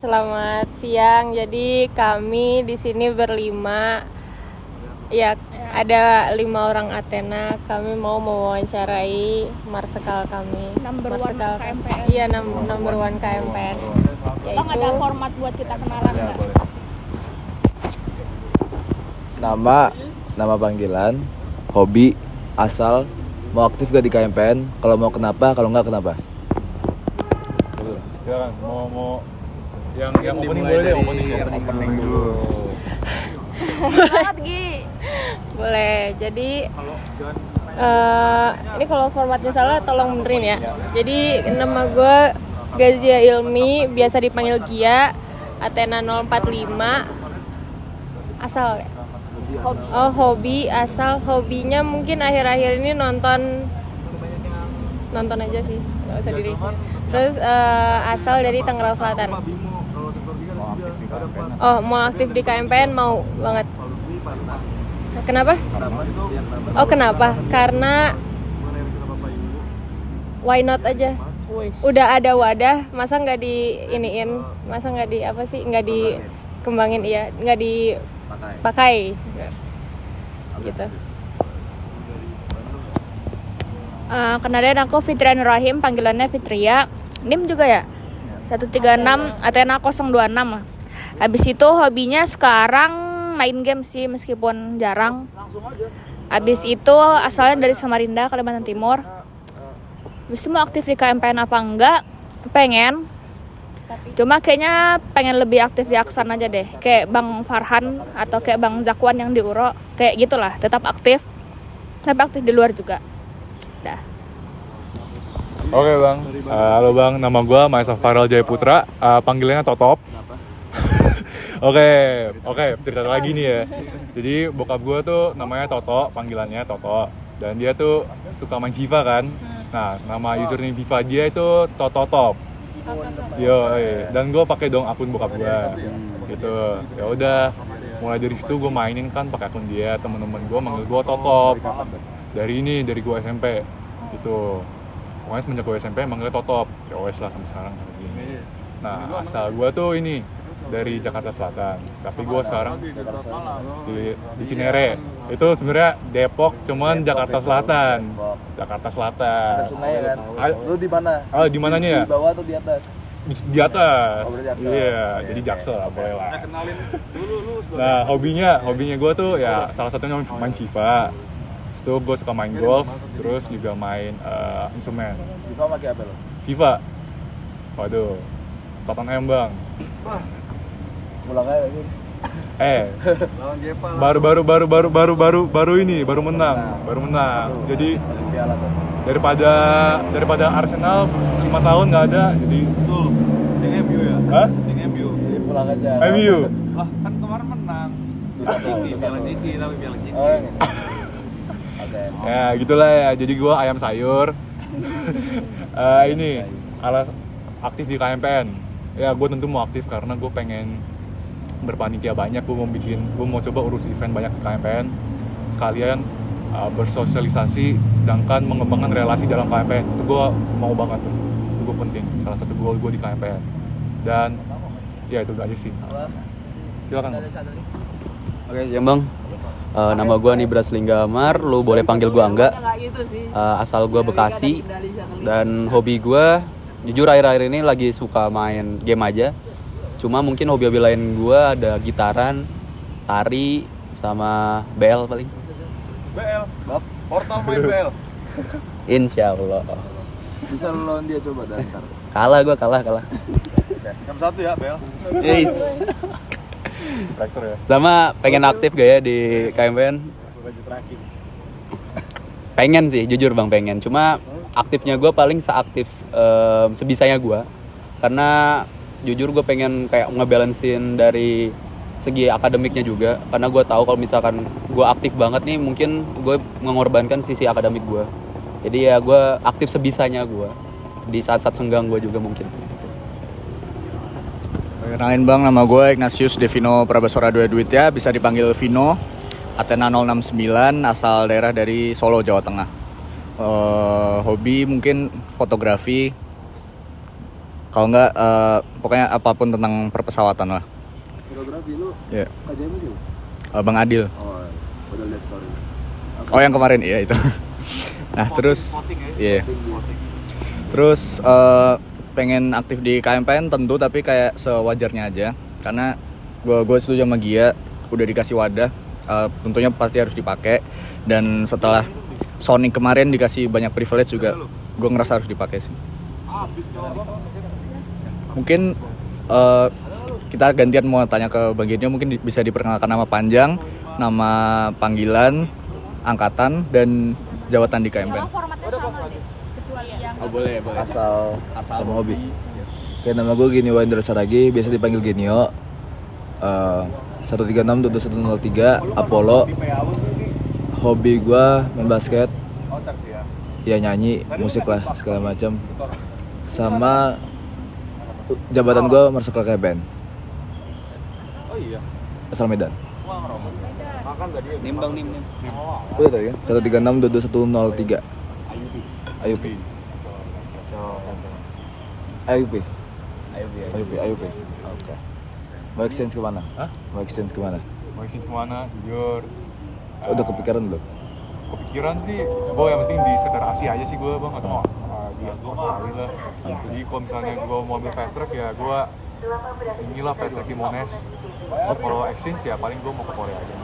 Selamat siang. Jadi kami di sini berlima. Ya, ada 5 orang Athena. Kami mau mewawancarai marsekal kami. Number one Marsekal KMPN. Iya, number one KMPN. Bang, ada format buat kita kenalan nggak? Nama panggilan, hobi, asal, mau aktif gak di KMPN, kalau mau kenapa, kalau nggak kenapa. Silakan, mau yang opening boleh deh, opening dulu. Banget Gi. Boleh. Jadi ini kalau formatnya salah tolong benerin ya. Jadi nama gue Gazia Ilmi, biasa dipanggil Gia. Athena 045. Asal ya? Hobi, asal hobinya mungkin akhir-akhir ini nonton aja sih, nggak usah diri. Terus asal dari Tangerang Selatan. Mau aktif di KMPN, mau banget. Kenapa? Kenapa? Karena why not aja. Udah ada wadah, masa nggak diiniin, masa nggak dikembangin, iya, nggak dipakai, gitu. Kenalin, aku Fitria Nurrahim, panggilannya Fitria. NIM juga ya? 136 Athena 026. Habis itu hobinya sekarang main game sih, meskipun jarang. Habis itu asalnya dari Samarinda, Kalimantan Timur. Habis itu mau aktif di KMPN apa enggak? Pengen. Cuma kayaknya pengen lebih aktif di Aksan aja deh. Kayak Bang Farhan atau kayak Bang Zakwan yang di Uro. Kayak gitulah, tetap aktif. Tapi aktif di luar juga. Dah. Oke bang, halo bang, nama gue Maesa Farel Jayaputra, panggilannya Totop. Oke, cerita lagi nih ya. Jadi bokap gue tuh namanya Toto, panggilannya Toto. Dan dia tuh suka main FIFA kan. Nah, nama username FIFA dia itu Tototop. Dan gue pakai dong akun bokap gue. Gitu. Ya udah, mulai dari situ gue mainin kan pakai akun dia. Temen-temen gue manggil gue Totop. Dari gue SMP. Gitu. Pokoknya semenjak gue SMP manggilnya Totop. Ya wes lah sampai sekarang sampai segini. Nah, asal gue tuh ini dari Jakarta Selatan, tapi gue sekarang di Cinere. Itu sebenarnya Depok, cuman Jakarta Selatan. Jakarta Selatan. Ada sungai kan? Lu di mana? Di mananya ya? Di bawah atau di atas? Di atas. Iya, jadi Jaksel lah, boleh lah. Nah, hobinya gue tuh ya salah satunya main FIFA. Terus tuh gue suka main golf, terus juga main instrumen. FIFA pakai apa lo? FIFA. Waduh. Tottenham bang. Pulang aja lagi. Baru menang. Jadi daripada Arsenal 5 tahun nggak ada, jadi Betul. Yang MU ya? Hah? Yang MU. Jadi pulang aja. MU. Lah, kan kemarin menang. Piala Ciki. Oh, yang ini. Oke. Ya gitulah ya. Jadi gua ayam sayur. Ini alas aktif di KMPN. Ya gue tentu mau aktif karena gue pengen berpanitia banyak. Gue mau coba urus event banyak di KMPN. Sekalian bersosialisasi, sedangkan mengembangkan relasi dalam KMPN. Itu gue mau banget tuh. Itu gue penting. Salah satu goal gue di KMPN. Dan ya itu aja sih. Silakan. Oke, ya bang. Nama gue Nibras Linggamar, lu boleh panggil gue Angga. Asal gue Bekasi. Dan hobi gue, jujur akhir-akhir ini lagi suka main game aja. Cuma mungkin hobi-hobi lain gue ada gitaran, tari, sama BL paling. BL. Portal main BL. Insya Allah. Bisa lu lawan dia coba dah ntar. Kalah gue, kalah. Jam 1 ya BL. Yes. Rektor ya. Sama pengen aktif gak ya di KMPN? Pengen sih, jujur bang pengen. Cuma aktifnya gue paling seaktif sebisanya gue. Karena jujur gue pengen kayak ngebalancein dari segi akademiknya juga. Karena gue tahu kalau misalkan gue aktif banget nih, mungkin gue mengorbankan sisi akademik gue. Jadi ya gue aktif sebisanya gue. Di saat-saat senggang gue juga mungkin. Kenalin bang, nama gue Ignatius Devino Prabasora Dua Duit ya, bisa dipanggil Vino. Athena 069, asal daerah dari Solo, Jawa Tengah. Hobi mungkin fotografi, Kalau enggak pokoknya apapun tentang perpesawatan lah. Fotografi lu Iya. KJM sih? Bang Adil. Oh, udah lihat story. Oh yang kemarin iya itu. Nah terus iya. Terus pengen aktif di KMPN tentu tapi kayak sewajarnya aja karena gue setuju sama Gia udah dikasih wadah tentunya pasti harus dipakai dan setelah Sonic kemarin dikasih banyak privilege juga gue ngerasa harus dipakai sih. Mungkin kita gantian mau tanya ke Bang Genio, mungkin bisa diperkenalkan nama panjang, nama panggilan, angkatan dan jabatan di KMPN. Formatnya sama deh, kecuali yang Oh boleh. Asal sama hobi. Oke, nama gue Genio Wendra Saragi, biasa dipanggil Genio. 136-2103 Apollo. Hobi gue main basket, ya nyanyi, musik lah segala macam. Sama jabatan gue Marsikal KMPN. Asal Medan. Nim bang, nim. Udah tadi kan? 136-2103 IUP. IUP. Oke. Mau exchange kemana? Hah? Mau exchange kemana? Mau isi kemana? Jujur. Udah kepikiran belum? Kepikiran sih, gue yang penting di sekitar Asia aja sih gue bang, atau di Australia lah. Jadi kalau misalnya gue mau ambil fast track ya gue inilah fast track di Monash. Kalau exchange ya paling gue mau ke Korea aja.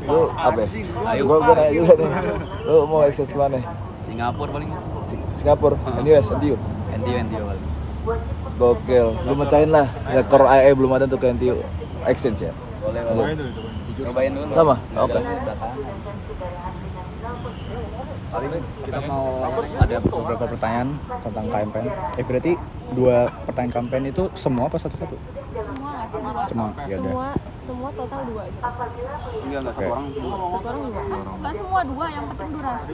Lu apa ya? Ayo. Gue nanya juga nih. Lu mau exchange kemana? Singapura paling. Singapura, NUS, NTU. NTU paling. Gokil, lu mecahin lah. Rekor AE belum ada untuk NTU exchange ya? Boleh. Cobain dulu. Sama? Oke. Kali ini kita mau ada beberapa pertanyaan tentang KMPN. Berarti 2 pertanyaan KMPN itu semua apa satu-satu? semua nggak sih dua? Semua. Ya udah. Semua total 2 gitu. Enggak Oke. satu orang. Satu orang 2. Nggak semua dua, yang penting durasi.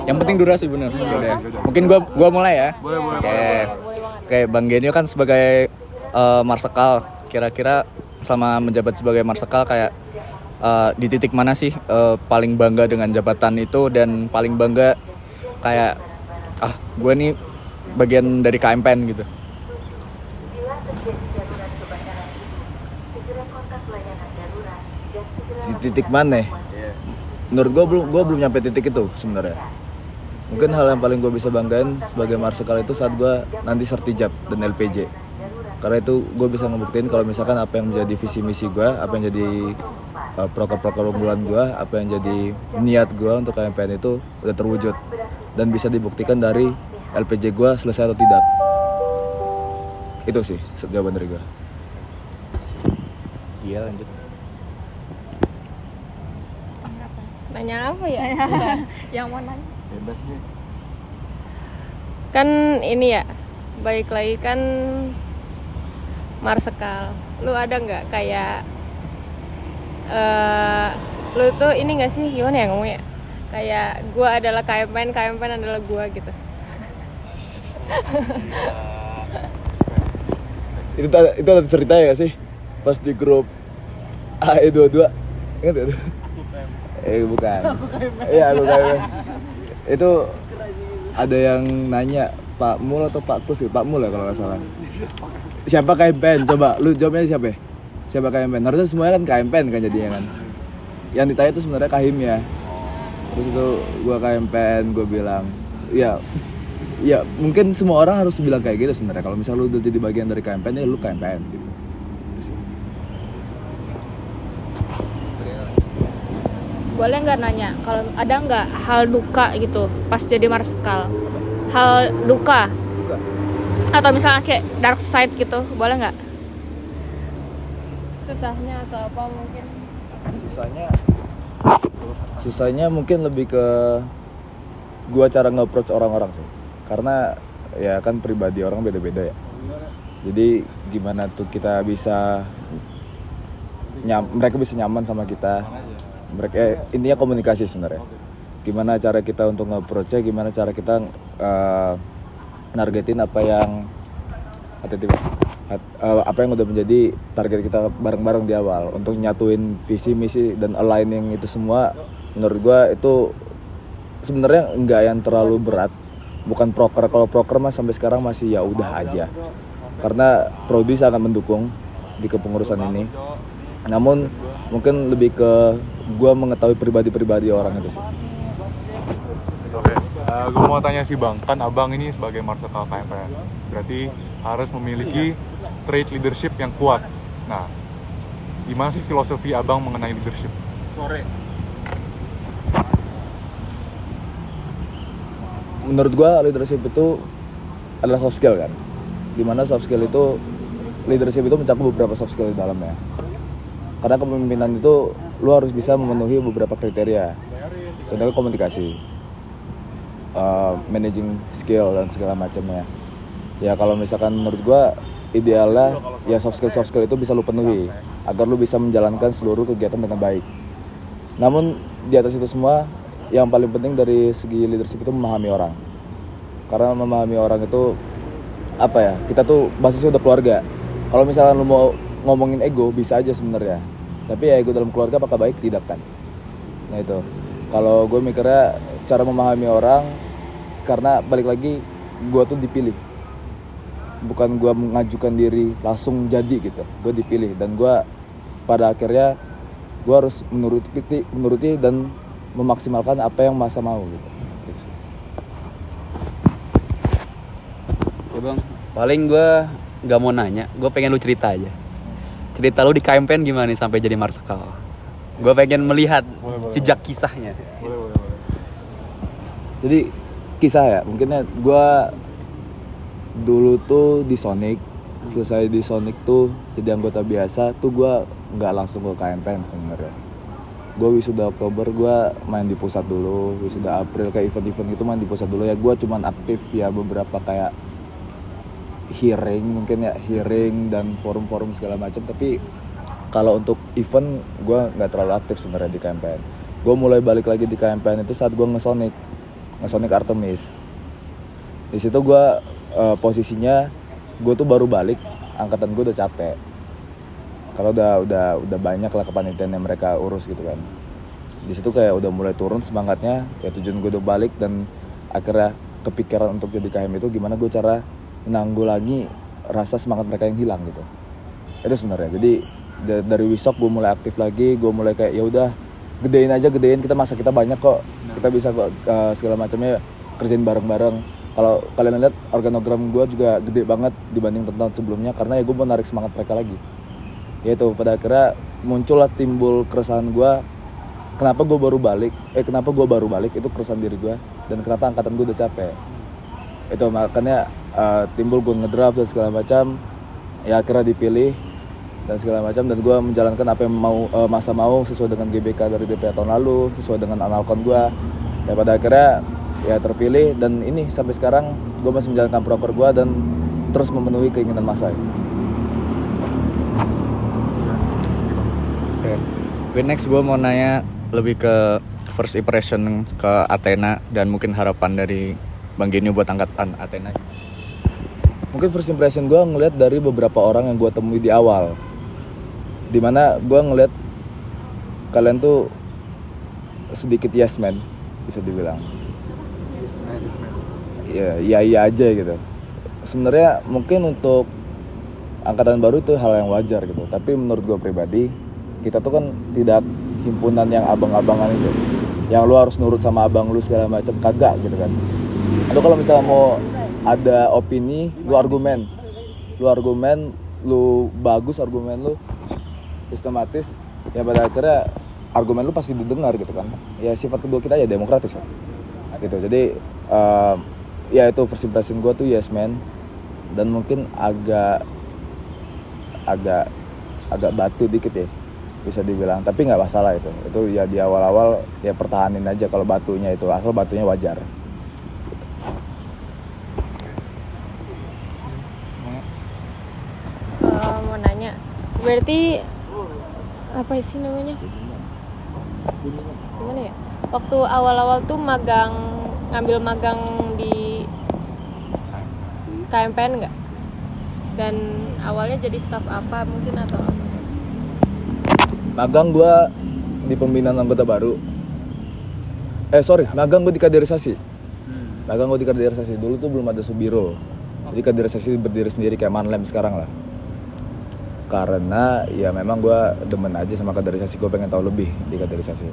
Yang penting durasi bener. Iya. Yaudah. Mungkin gua mulai ya. Oke, Bang Genio kan sebagai Marsikal, kira-kira selama menjabat sebagai Marsikal kayak di titik mana sih paling bangga dengan jabatan itu dan paling bangga kayak gue nih bagian dari KMPN gitu. Di titik mana? Menurut gue belum nyampe titik itu sebenarnya. Mungkin hal yang paling gue bisa banggain sebagai Marsikal itu saat gue nanti sertijab dan LPJ. Karena itu gue bisa ngebuktiin kalau misalkan apa yang menjadi visi misi gue, apa yang jadi proker-proker unggulan gue, apa yang jadi niat gue untuk KMPN itu udah terwujud dan bisa dibuktikan dari LPJ gue selesai atau tidak. Itu sih jawaban dari gue. Iya lanjut. Nanya apa ya? Yang mau nanya? Bebas nih. Kan ini ya, balik lagi kan Marsikal. Lu ada nggak kayak lu tuh ini nggak sih, gimana ya ngomongnya? Kayak gua adalah KMPN, KMPN adalah gua gitu. Itu ada ceritanya gak sih? Pas di grup AE22 ingat itu? Bukan. Iya, aku KMPN. Itu ada yang nanya Pak Mul atau Pak Kus ya? Pak Mul ya kalau nggak salah. Siapa KMPN? Coba lu jawabnya siapa ya? Siapa KMPN? Harusnya semuanya kan KMPN kan jadinya kan. Yang ditanya itu sebenarnya Kahim ya. Terus itu gua KMPN, gua bilang ya mungkin semua orang harus bilang kayak gitu sebenarnya. Kalau misalnya lu udah jadi bagian dari KMPN ya lu KMPN gitu. Itu sih. Boleh nggak nanya, kalau ada nggak hal duka gitu pas jadi Marsikal? Hal duka? Atau misalnya kayak dark side gitu, boleh nggak? Susahnya atau apa mungkin? Susahnya mungkin lebih ke gua cara nge-approach orang-orang sih. Karena ya kan pribadi orang beda-beda ya. Jadi gimana tuh kita bisa mereka bisa nyaman sama kita. Mereka intinya komunikasi sebenarnya. Gimana cara kita untuk nge-approach-nya, gimana cara kita nargetin apa yang udah menjadi target kita bareng-bareng di awal untuk nyatuin visi misi dan aligning itu semua. Menurut gua itu sebenarnya enggak yang terlalu berat bukan proker. Kalau proker mah sampai sekarang masih ya udah aja. Karena prodi sangat mendukung di kepengurusan ini. Namun mungkin lebih ke gue mengetahui pribadi-pribadi orang itu sih. Oke, gue mau tanya sih Bang, kan Abang ini sebagai Marsikal KMPN, berarti harus memiliki trait leadership yang kuat. Nah, gimana sih filosofi Abang mengenai leadership? Menurut gue leadership itu adalah soft skill kan. Dimana soft skill itu, leadership itu mencakup beberapa soft skill di dalamnya. Karena kepemimpinan itu lu harus bisa memenuhi beberapa kriteria. Contohnya komunikasi, managing skill dan segala macamnya. Ya kalau misalkan menurut gua idealnya ya soft skill itu bisa lu penuhi agar lu bisa menjalankan seluruh kegiatan dengan baik. Namun di atas itu semua yang paling penting dari segi leadership itu memahami orang. Karena memahami orang itu apa ya? Kita tuh basisnya udah keluarga. Kalau misalkan lu mau ngomongin ego bisa aja sebenarnya. Tapi ya ego dalam keluarga apakah baik? Tidak kan. Nah itu. Kalau gue mikirnya cara memahami orang, karena balik lagi gue tuh dipilih, bukan gue mengajukan diri langsung jadi gitu. Gue dipilih dan gue pada akhirnya gue harus menuruti dan memaksimalkan apa yang masa mau gitu. Ya Bang, paling gue nggak mau nanya, gue pengen lu cerita aja. Cerita lu di KMPN gimana nih sampai jadi Marsikal? Gue pengen melihat jejak kisahnya. Boleh. Jadi kisah ya, mungkinnya gue dulu tuh di Sonic, selesai di Sonic tuh jadi anggota biasa tuh gue nggak langsung ke KMPN sebenarnya. Gue wisuda Oktober gue main di pusat dulu, wisuda April kayak event-event itu main di pusat dulu ya. Gue cuman aktif ya beberapa kayak hearing dan forum-forum segala macam. Tapi kalau untuk event gue nggak terlalu aktif sebenarnya di KMPN. Gue mulai balik lagi di KMPN itu saat gue nge-Sonic Artemis. Di situ gue posisinya gue tuh baru balik, angkatan gue udah capek. Kalau udah banyak lah kepanitiaan yang mereka urus gitu kan. Di situ kayak udah mulai turun semangatnya. Ya tujuan gue udah balik dan akhirnya kepikiran untuk jadi KM itu gimana gue cara menanggulangi rasa semangat mereka yang hilang gitu. Itu sebenarnya. Jadi dari Wisok gue mulai aktif lagi, gue mulai kayak ya udah gedein kita masa kita banyak kok, kita bisa kok segala macamnya kerjain bareng-bareng. Kalau kalian lihat organogram gue juga gede banget dibanding tahun sebelumnya karena ya gue mau narik semangat mereka lagi. Ya itu pada akhirnya timbul keresahan gue, kenapa gue baru balik itu keresahan diri gue dan kenapa angkatan gue udah capek. Itu makanya timbul gue ngedraft dan segala macam, ya akhirnya dipilih dan segala macam dan gue menjalankan apa yang masa mau sesuai dengan GBK dari DPA tahun lalu, sesuai dengan analkon gue. Ya pada akhirnya ya terpilih dan ini sampai sekarang gue masih menjalankan proker gue dan terus memenuhi keinginan masa. Oke, next gue mau nanya lebih ke first impression ke Athena dan mungkin harapan dari Bang Genio buat angkatan Athena. Mungkin first impression gue ngeliat dari beberapa orang yang gue temui di awal, dimana gue ngeliat kalian tuh sedikit yes man, bisa dibilang. Iya aja gitu. Sebenarnya mungkin untuk angkatan baru itu hal yang wajar gitu. Tapi menurut gue pribadi, kita tuh kan tidak himpunan yang abang-abangan itu, yang lu harus nurut sama abang lu segala macam, kagak gitu kan. Lu kalau misalnya mau ada opini, lu argumen, lu bagus argumen lu sistematis, ya pada akhirnya argumen lu pasti didengar gitu kan. Ya sifat kedua kita ya demokratis kan gitu. Jadi ya itu first impression gue tuh yes man, dan mungkin agak batu dikit ya bisa dibilang, tapi nggak masalah itu ya di awal-awal ya pertahanin aja kalau batunya itu, asal batunya wajar. Mau nanya, berarti apa sih namanya? Gimana ya? Waktu awal-awal tuh ngambil magang di KMPN nggak? Dan awalnya jadi staff apa mungkin atau apa? Magang gue di pembinaan anggota baru. Magang gue di kaderisasi. magang gue di kaderisasi dulu tuh belum ada Subiro. Jadi kaderisasi berdiri sendiri kayak Manlem sekarang lah. Karena ya memang gue demen aja sama kaderisasi, gue pengen tahu lebih di kaderisasi.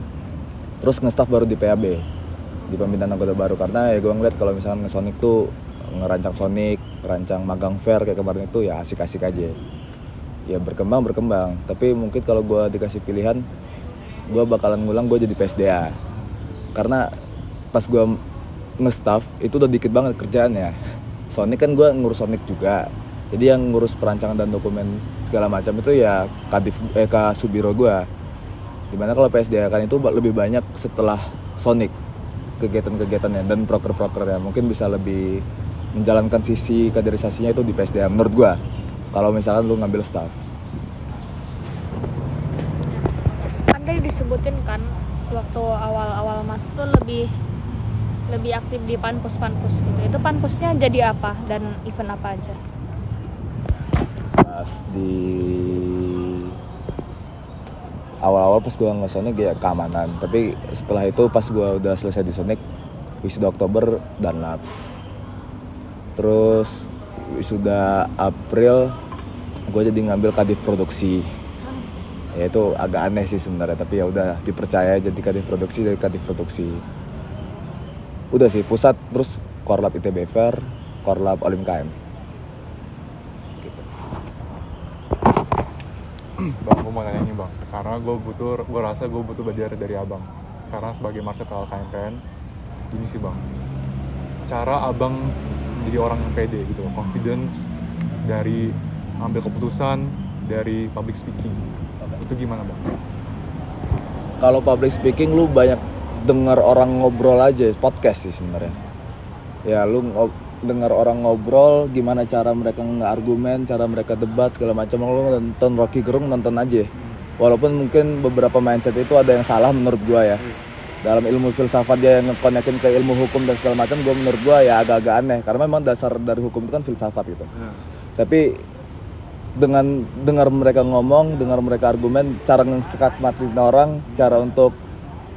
Terus nge-staff baru di PAB, di pembinaan anggota baru, karena ya gue ngeliat kalau misalnya nge-Sonic tuh ngerancang Sonic, ngerancang magang fair kayak kemarin itu ya asik-asik aja. Ya berkembang, tapi mungkin kalau gue dikasih pilihan, gue bakalan ngulang gue jadi PSDA. Karena pas gue nge-staff itu udah dikit banget kerjaannya. Sonic kan gue ngurus Sonic juga, jadi yang ngurus perancangan dan dokumen segala macam itu ya Kak Subiro gue. Dimana kalau PSDA kan itu lebih banyak setelah Sonic kegiatan-kegiatannya dan proker-prokernya, mungkin bisa lebih menjalankan sisi kaderisasinya itu di PSDA menurut gue. Kalau misalkan lu ngambil staff. Kan tadi disebutin kan waktu awal-awal masuk tuh lebih aktif di panpus gitu. Itu panpusnya jadi apa dan event apa aja? Pas di awal-awal pas gue nge Sonic ya keamanan, tapi setelah itu pas gue udah selesai di Sonic, wisuda Oktober dan lab. Terus wisuda April gue jadi ngambil kadif produksi. Ya itu agak aneh sih sebenarnya, tapi ya udah dipercaya jadi kadif produksi. Udah sih pusat, terus Korlap ITB Fair, Korlap Olim KM. Gitu. Bang, gue mau nanya nih bang, karena gue rasa gue butuh belajar dari abang. Karena sebagai marsekal KMPN, gini sih bang, cara abang jadi orang yang pede gitu, confidence dari ambil keputusan, dari public speaking, itu gimana bang? Kalau public speaking lu banyak dengar orang ngobrol aja, podcast sih sebenarnya. Ya lu dengar orang ngobrol, gimana cara mereka nge-argumen, cara mereka debat segala macam. Lu nonton Rocky Gerung, nonton aja. Walaupun mungkin beberapa mindset itu ada yang salah menurut gua ya. Dalam ilmu filsafat dia yang nge-connectin ke ilmu hukum dan segala macam, menurut gua ya agak-agak aneh karena memang dasar dari hukum itu kan filsafat gitu. Tapi dengan dengar mereka ngomong, dengar mereka argumen, cara ngesekat matiin orang, cara untuk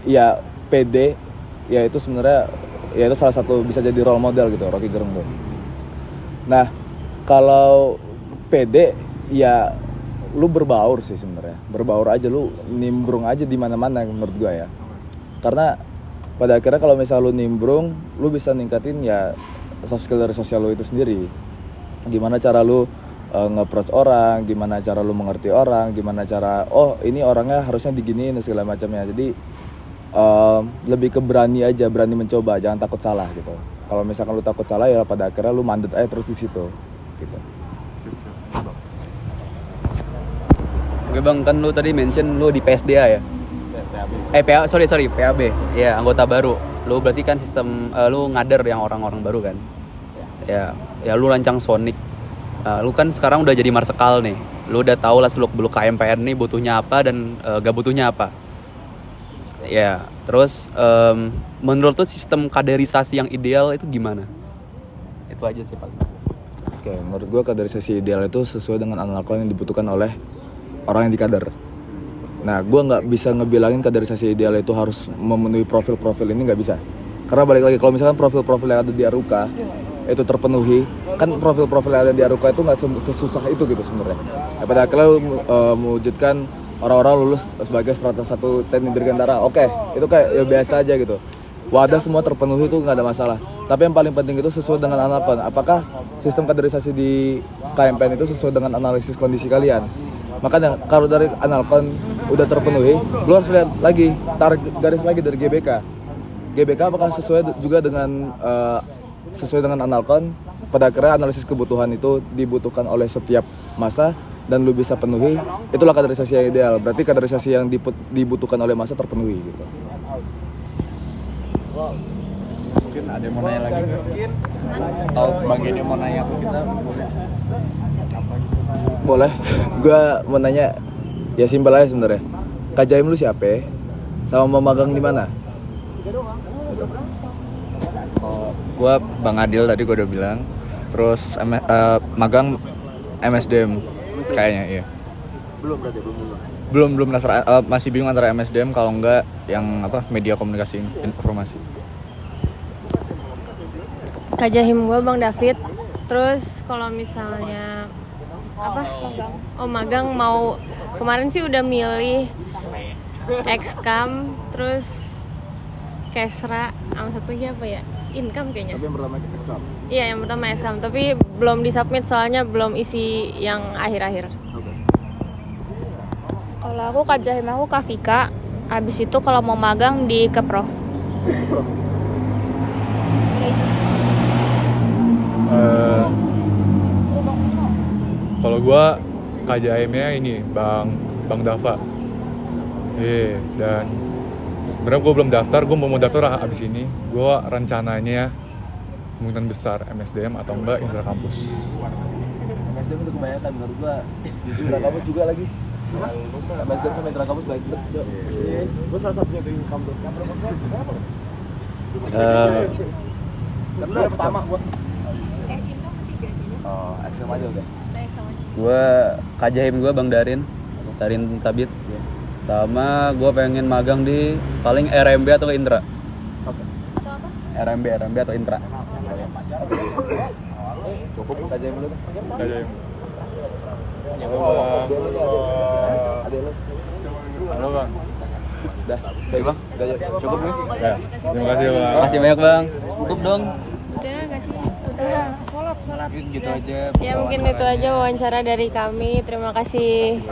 ya pede, ya itu sebenarnya ya itu salah satu bisa jadi role model gitu Rocky Gerung tuh. Nah, kalau pede ya lu berbaur sih sebenarnya. Berbaur aja, lu nimbrung aja di mana-mana menurut gua ya. Karena pada akhirnya kalau misal lu nimbrung, lu bisa ningkatin ya soft skill dari sosial lu itu sendiri. Gimana cara lu nge-approach orang, gimana cara lu mengerti orang, gimana cara ini orangnya harusnya diginiin dan segala macamnya. Jadi lebih ke berani aja, berani mencoba, jangan takut salah gitu. Kalau misalkan lu takut salah ya pada akhirnya lu mandet aja terus di situ gitu. Oke bang, kan lu tadi mention lu di PSDA ya? PAB. Ya, anggota baru. Lu berarti kan sistem lu ngader yang orang-orang baru kan? Ya lu rancang Sonic. Lu kan sekarang udah jadi marsekal nih. Lu udah tahu lah seluk-beluk KMPN nih butuhnya apa dan gak butuhnya apa. Ya, terus menurut tuh sistem kaderisasi yang ideal itu gimana? Itu aja sih paling. Oke, menurut gua kaderisasi ideal itu sesuai dengan analkon yang dibutuhkan oleh orang yang dikader. Nah, gue nggak bisa ngebilangin kaderisasi ideal itu harus memenuhi profil-profil ini, nggak bisa. Karena balik lagi, kalau misalkan profil-profil yang ada di Aruka itu terpenuhi, kan profil-profil yang ada di Aruka itu nggak sesusah itu gitu sebenarnya. Ya, pada akhirnya mewujudkan orang-orang lulus sebagai strata 1 teknik dirgantara, oke, itu kayak ya biasa aja gitu. Wadah semua terpenuhi itu nggak ada masalah. Tapi yang paling penting itu sesuai dengan analkon. Apakah sistem kaderisasi di KMPN itu sesuai dengan analisis kondisi kalian? Makanya kalau dari analkon udah terpenuhi, lu harus lihat lagi, tarik garis lagi dari GBK. GBK apakah sesuai juga dengan sesuai dengan analkon? Pada akhirnya analisis kebutuhan itu dibutuhkan oleh setiap masa dan lu bisa penuhi, itulah kaderisasi yang ideal. Berarti kaderisasi yang dibutuhkan oleh masa terpenuhi gitu. Mungkin ada yang mau nanya lagi mungkin, atau bagian yang mau nanya ke kita boleh. Boleh, gue mau nanya, ya simpel aja sebenarnya. KJM lu siapa? Sama mau magang di mana? Gitu. Oh, gue Bang Adil tadi gue udah bilang. Terus magang MSDM kayaknya iya. Belum masih bingung antara MSDM kalau enggak yang media komunikasi informasi. Kajahim gue Bang David. Terus kalau misalnya apa? Magang mau kemarin sih udah milih Excam, terus Kesra, sama satu lagi apa ya? Income kayaknya. Tapi yang pertama exam. Iya, yang pertama Excam, tapi belum disubmit soalnya belum isi yang akhir-akhir. Oke. Kalau aku Kajahim aku Kavika. Abis itu kalau mau magang di Keprof. Kalau gue KJM-nya ini Bang Dava. Dan sebenarnya gue belum daftar, gue mau daftar abis ini. Gue rencananya kemungkinan besar MSDM atau enggak Indra Kampus. MSDM itu kebanyakan menurut gua. Indra Kampus juga lagi. MSDM sama Indra Kampus baik banget, Cok. Gua salah satunya dari kampus. Karena pertama gua. Oh, Excel aja udah. Gue Kajahim gue Bang Darin Tabit. Sama gue pengen magang di paling RMB atau Indra. Oke. RMB atau Indra. Cukup aja dulu. KJM. Ada lu. Halo Bang. Dah, baik Bang. Udah ya. Cukup nih. Ya, terima kasih Bang. Makasih banyak Bang. Tutup dong. Udah gak sih? Udah, sholat. Gitu aja. Ya mungkin itu aja wawancara dari kami. Terima kasih.